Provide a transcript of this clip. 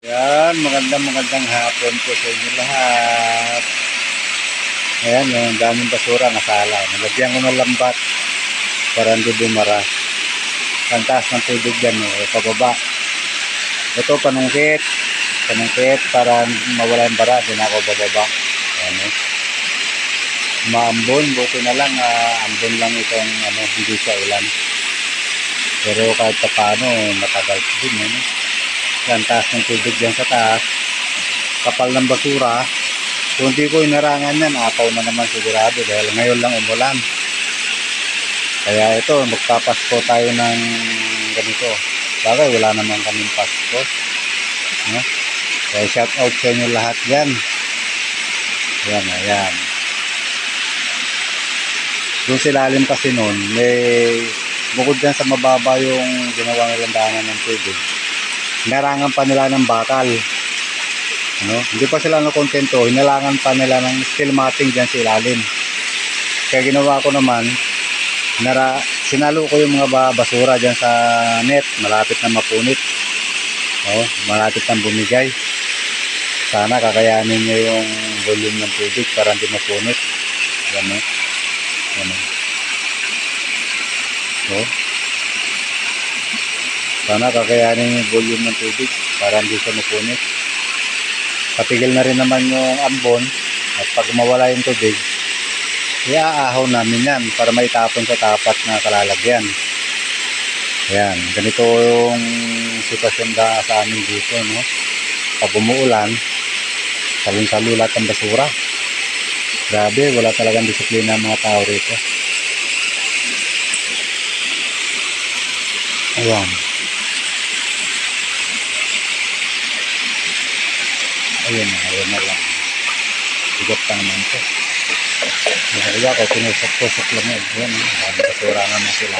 Yan, magandang hapon po sa inyo lahat. Ayan, yung daming basura nasala. Nalagyan ko ng lambat para hindi bumara. Ang taas ng tubig dyan, pababa. Ito, panungkit. Panungkit para mawala yung bara, din ako bababa. Ayan, maambon, buti na lang, ambon lang itong hindi siya ulan. Pero kahit pa paano, matagal din, Yan, taas ng tubig dyan sa taas. Kapal ng basura. Kung di ko inarangan yan, apaw na naman sigurado dahil ngayon lang umulan. Kaya ito, magpapasko tayo ng ganito. Bagay, wala naman kaming Pasko. Kaya shout out sa inyo lahat dyan. Ayan, ayan. Doon silalim kasi noon, may bukod dyan sa mababa yung ginawa nilang daanan ng tubig. Hinarangan pa nila ng bakal. Hindi pa sila nakontento, hinalangan pa nila ng steel matting dyan sa ilalim. Kaya ginawa ko naman, sinalo ko yung mga basura dyan sa net, malapit na mapunit. Malapit na bumigay. Sana kakayanin nyo yung volume ng tubig para hindi mapunit. Yan, sana kakayanin yung volume ng tubig para hindi siya mapunit. Patigil na rin naman yung ambon at pag mawala yung tubig, iaahon namin yan para maitapon sa tapat na kalalagyan. Ayan, ganito yung sitwasyon sa amin dito, Pag umuulan, salin-salo lahat ng basura. Grabe, wala talagang disiplina ang mga tao rito. Ayan. Ayun na lang. Bigat pa naman ito. Kaya ko, sinusok-tusok lang yun. Ayan, basura naman sila.